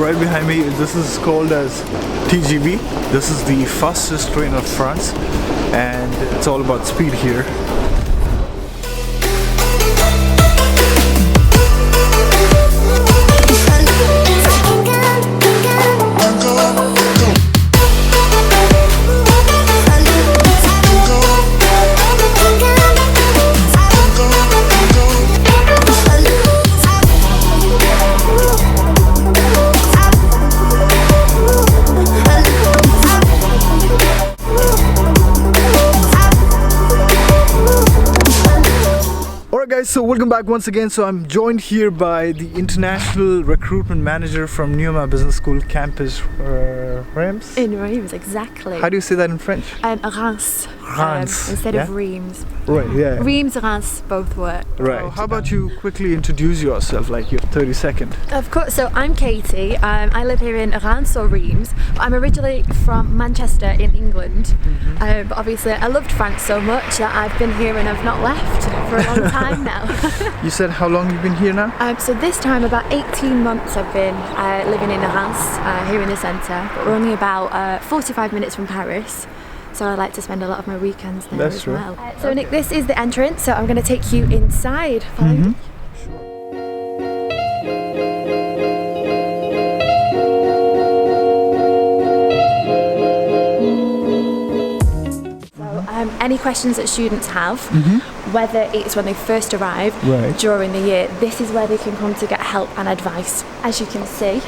right behind me, this is called as TGV. This is the fastest train of France, and it's all about speed here. Guys, so welcome back once again. So I'm joined here by the international recruitment manager from Neoma Business School campus, Reims. In Reims, exactly. How do you say that in French? Reims. Reims. Instead of Reims. Right, yeah. Reims, Reims, both work. Right. So how about you quickly introduce yourself, like your 30 seconds? Of course. So I'm Katie. I live here in Reims or Reims. But I'm originally from Manchester in England. But obviously I loved France so much that I've been here and I've not left for a long time now. You said how long you've been here now? So this time about 18 months I've been living in Reims, here in the centre. But we're only about 45 minutes from Paris. So I like to spend a lot of my weekends there as well. So Nick, this is the entrance, so I'm going to take you inside. Follow me. Any questions that students have, whether it's when they first arrive, during the year, this is where they can come to get help and advice. As you can see,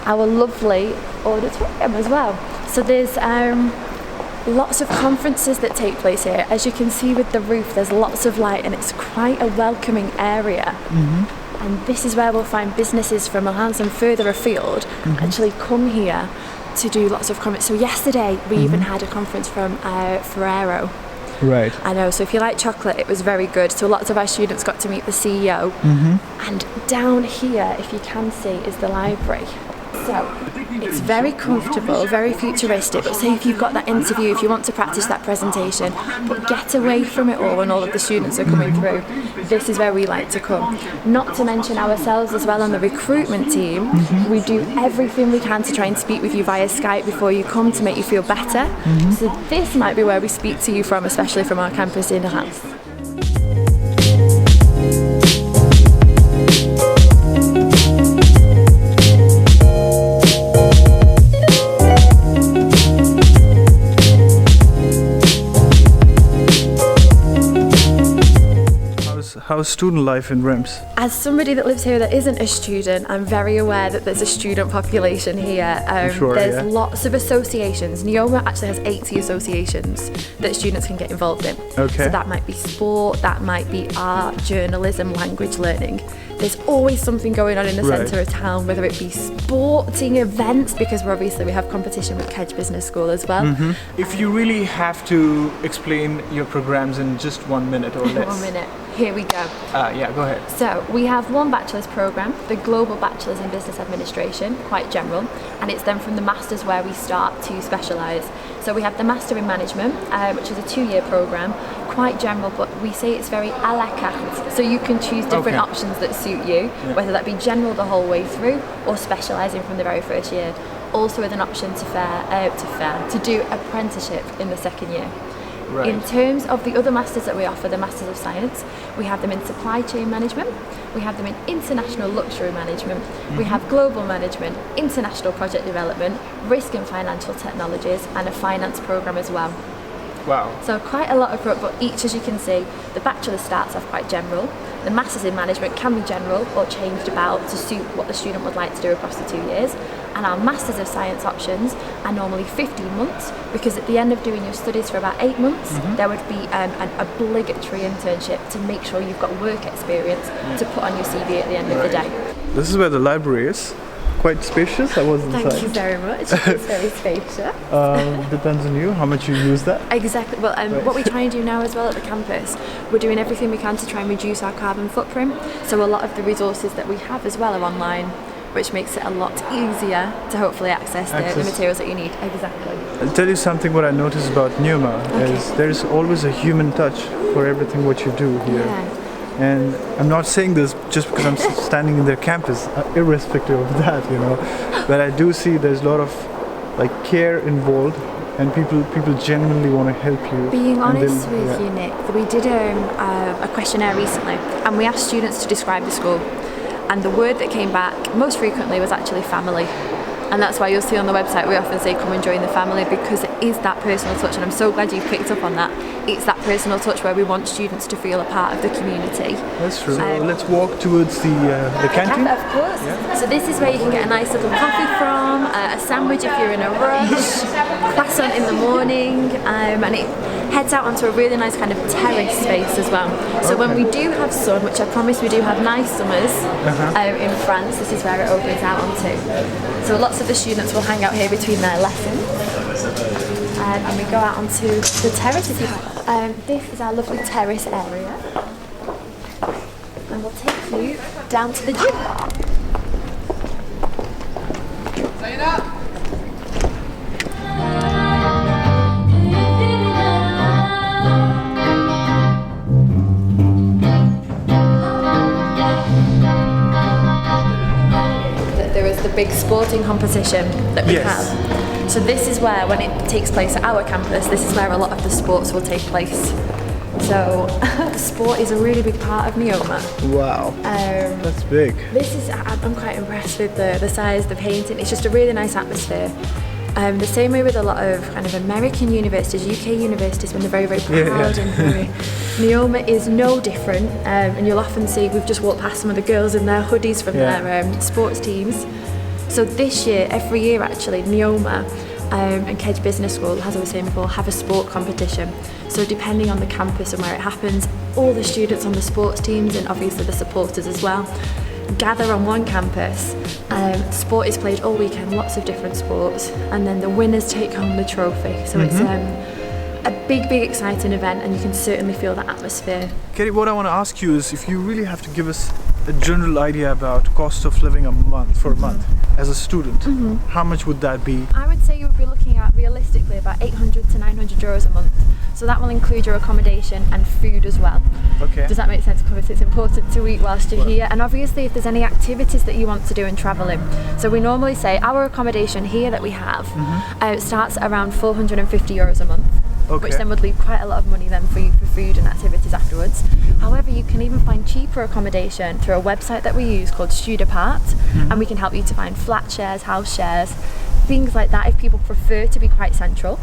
our lovely auditorium as well. So there's lots of conferences that take place here. As you can see with the roof, there's lots of light and it's quite a welcoming area. And this is where we'll find businesses from Reims and further afield actually come here to do lots of conferences. So yesterday we even had a conference from Ferrero. Right. I know, so if you like chocolate, it was very good. So lots of our students got to meet the CEO. And down here, if you can see, is the library. So it's very comfortable, very futuristic, but say if you've got that interview, if you want to practice that presentation, but get away from it all when all of the students are coming through, this is where we like to come. Not to mention ourselves as well on the recruitment team, we do everything we can to try and speak with you via Skype before you come to make you feel better. So this might be where we speak to you from, especially from our campus in Reims. How's student life in Reims? As somebody that lives here that isn't a student, I'm very aware that there's a student population here. There's lots of associations. Neoma actually has 80 associations that students can get involved in. So that might be sport, that might be art, journalism, language learning. There's always something going on in the centre of town, whether it be sporting events, because we have competition with Kedge Business School as well. If you really have to explain your programs in just 1 minute or less. 1 minute. Here we go. Yeah, go ahead. So we have one bachelor's programme, the Global Bachelor's in Business Administration, quite general, and it's then from the Masters where we start to specialise. So we have the Master in Management, which is a 2-year programme, quite general, but we say it's very à la carte. So you can choose different options that suit you, whether that be general the whole way through or specialising from the very first year. Also with an option to do apprenticeship in the second year. In terms of the other masters that we offer, the Masters of Science, we have them in Supply Chain Management, we have them in International Luxury Management, we have Global Management, International Project Development, Risk and Financial Technologies, and a Finance programme as well. Wow. So quite a lot of, but each, as you can see, the Bachelor starts off quite general, the Masters in Management can be general or changed about to suit what the student would like to do across the 2 years. And our Masters of Science options are normally 15 months, because at the end of doing your studies for about 8 months, there would be an obligatory internship to make sure you've got work experience to put on your CV at the end of the day. This is where the library is. Quite spacious. I was inside. Thank you very much. It's very spacious. Depends on you, how much you use that. Exactly. Well, what we try and do now as well at the campus, we're doing everything we can to try and reduce our carbon footprint. So a lot of the resources that we have as well are online, which makes it a lot easier to hopefully access the materials that you need. Exactly. I'll tell you something what I noticed about Neoma is there's always a human touch for everything what you do here. And I'm not saying this just because I'm standing in their campus, irrespective of that, you know. But I do see there's a lot of like care involved, and people genuinely want to help you. Being honest with you, Nick, we did a questionnaire recently, and we asked students to describe the school, and the word that came back most frequently was actually family. And that's why you'll see on the website we often say come and join the family, because it is that personal touch, and I'm so glad you've picked up on that. It's that personal touch where we want students to feel a part of the community. That's true. Let's walk towards the canteen. Of course. Yeah. So this is where you can get a nice little coffee from, a sandwich if you're in a rush, croissant in the morning, and it heads out onto a really nice kind of terrace space as well. So when we do have sun, which I promise we do have nice summers in France, this is where it opens out onto. So lots of the students will hang out here between their lessons, and we go out onto the terrace if you like. This is our lovely terrace area, and we'll take you down to the gym. Big sporting competition that we have. So this is where, when it takes place at our campus, this is where a lot of the sports will take place. So sport is a really big part of Neoma. Wow, that's big. I'm quite impressed with the size, the painting. It's just a really nice atmosphere. The same way with a lot of kind of American universities, UK universities, when they're very, very proud and very... Neoma is no different, and you'll often see, we've just walked past some of the girls in their hoodies from their sports teams. So this year, every year actually, Neoma and Kedge Business School, as I was saying before, have a sport competition. So depending on the campus and where it happens, all the students on the sports teams, and obviously the supporters as well, gather on one campus. Sport is played all weekend, lots of different sports, and then the winners take home the trophy. So it's a big exciting event, and you can certainly feel that atmosphere. Katie, what I want to ask you is, if you really have to give us a general idea about cost of living a month as a student, how much would that be? I would say you would be looking at realistically about 800 to 900 euros a month. So that will include your accommodation and food as well. Okay. Does that make sense? Because it's important to eat whilst you're here, and obviously if there's any activities that you want to do in travelling. So we normally say our accommodation here that we have starts at around 450 euros a month. Which then would leave quite a lot of money then for you for food and activities afterwards. However, you can even find cheaper accommodation through a website that we use called Studapart, and we can help you to find flat shares, house shares, things like that if people prefer to be quite central.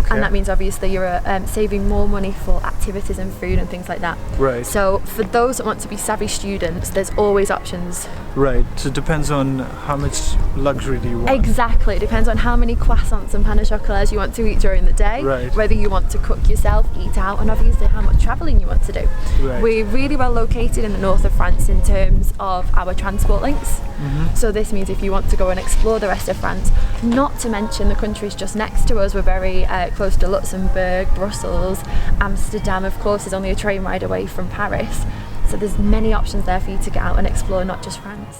And that means obviously you're saving more money for activities and food and things like that. Right. So for those that want to be savvy students, there's always options. Right, so it depends on how much luxury do you want. Exactly, it depends on how many croissants and pain au chocolats you want to eat during the day, whether you want to cook yourself, eat out, and obviously how much travelling you want to do. We're really well located in the north of France in terms of our transport links. So this means if you want to go and explore the rest of France, not to mention the countries just next to us, we're very close to Luxembourg, Brussels, Amsterdam of course is only a train ride away from Paris. So there's many options there for you to get out and explore, not just France.